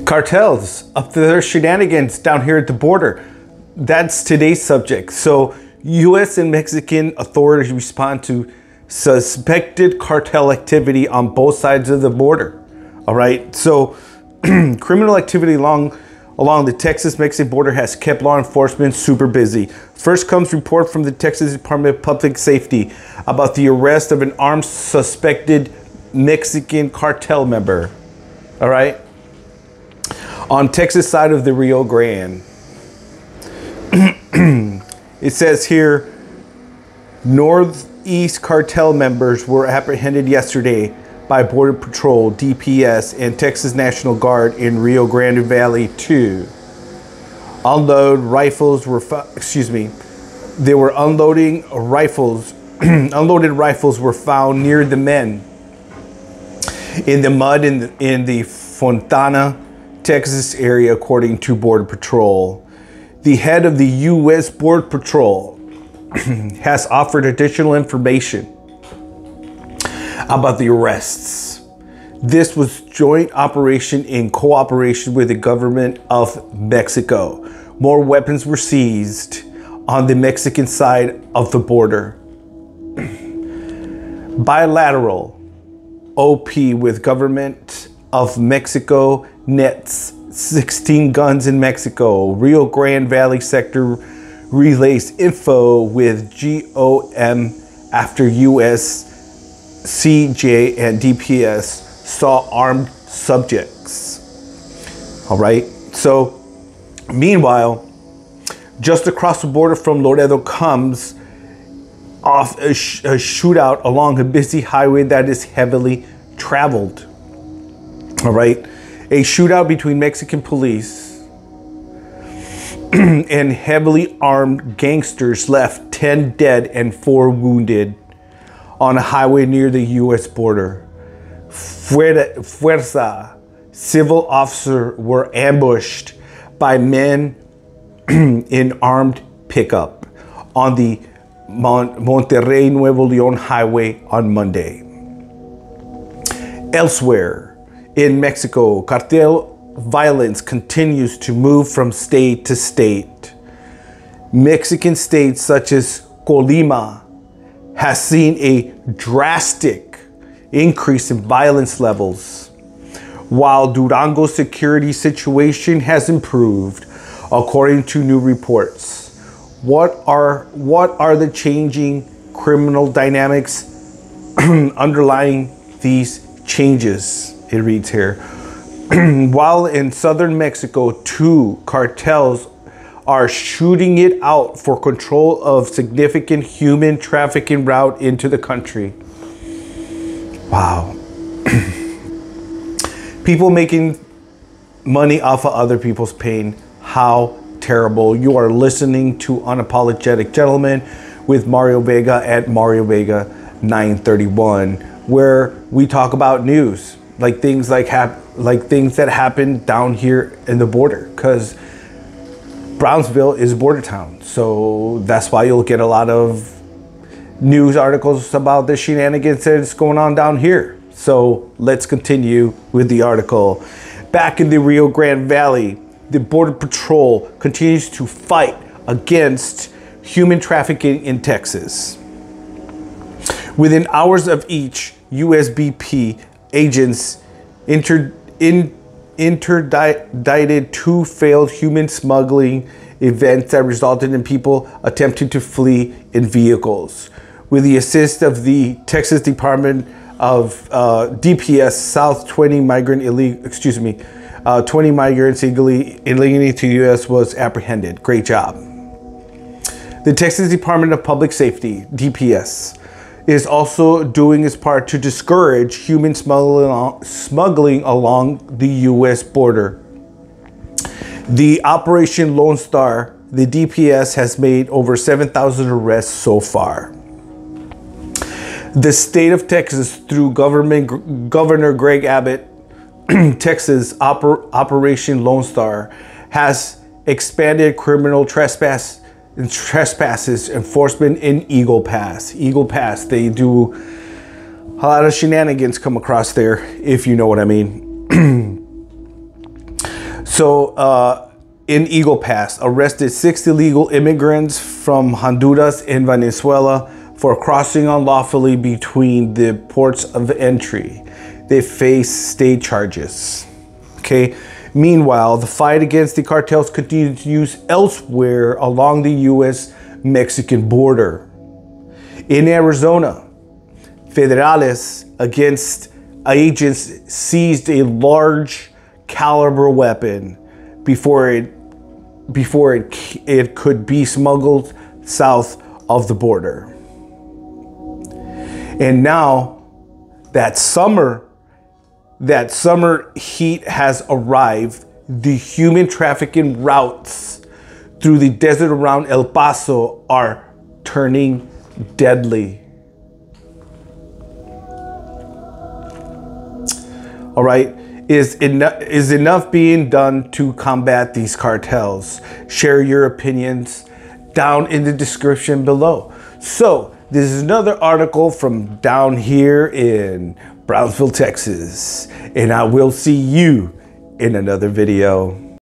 Cartels up to their shenanigans down here at the border. That's today's subject. So U.S. and Mexican authorities respond to suspected cartel activity on both sides of the border. All right. So criminal activity along the Texas-Mexican border has kept law enforcement super busy. First comes report from the Texas Department of Public Safety about the arrest of an armed suspected Mexican cartel member. All right. On Texas side of the Rio Grande. It says here, Northeast cartel members were apprehended yesterday by Border Patrol, DPS, and Texas National Guard in Rio Grande Valley 2. Unloaded rifles were they were unloading rifles. Unloaded rifles were found near the men in the mud in the Fontana, Texas area, according to Border Patrol. The head of the U.S. Border Patrol has offered additional information about the arrests. This was joint operation in cooperation with the government of Mexico. More weapons were seized on the Mexican side of the border. Bilateral OP with government of Mexico nets 16 guns in Mexico. Rio Grande Valley sector relays info with GOM after US CJ and DPS saw armed subjects. All right. So meanwhile, just across the border from Laredo comes off a shootout along a busy highway that is heavily traveled. All right. A shootout between Mexican police and heavily armed gangsters left 10 dead and 4 wounded on a highway near the U.S. border. Fuerza civil officers were ambushed by men in armed pickup on the Monterrey Nuevo León highway on Monday. Elsewhere in Mexico, cartel violence continues to move from state to state. Mexican states such as Colima has seen a drastic increase in violence levels, while Durango's security situation has improved, according to new reports. What are the changing criminal dynamics underlying these changes? It reads here, while in southern Mexico, 2 cartels are shooting it out for control of significant human trafficking route into the country. Wow. People making money off of other people's pain. How terrible. You are listening to Unapologetic Gentleman with Mario Vega at Mario Vega 931, where we talk about news, like things things that happen down here in the border, because Brownsville is a border town. So that's why you'll get a lot of news articles about the shenanigans that's going on down here. So let's continue with the article. Back in the Rio Grande Valley, the Border Patrol continues to fight against human trafficking in Texas. Within hours of each, USBP agents interdicted 2 failed human smuggling events that resulted in people attempting to flee in vehicles. With the assist of the Texas Department of DPS, South 20 migrants illegally to the U.S. was apprehended. Great job. The Texas Department of Public Safety, DPS, is also doing its part to discourage human smuggling along the U.S. border. The Operation Lone Star, the DPS has made over 7,000 arrests so far. The state of Texas, through Governor Greg Abbott, Texas Operation Lone Star has expanded criminal trespasses enforcement in Eagle Pass. Eagle Pass, they do a lot of shenanigans come across there, if you know what I mean. So in Eagle Pass, arrested 6 illegal immigrants from Honduras and Venezuela for crossing unlawfully between the ports of entry. They face state charges. Okay. Meanwhile, the fight against the cartels continues elsewhere along the U.S.-Mexican border. In Arizona, federales against agents seized a large caliber weapon before it could be smuggled south of the border. And now that summer heat has arrived. The human trafficking routes through the desert around El Paso are turning deadly. All right, is enough being done to combat these cartels? Share your opinions down in the description below. So this is another article from down here in Brownsville, Texas, and I will see you in another video.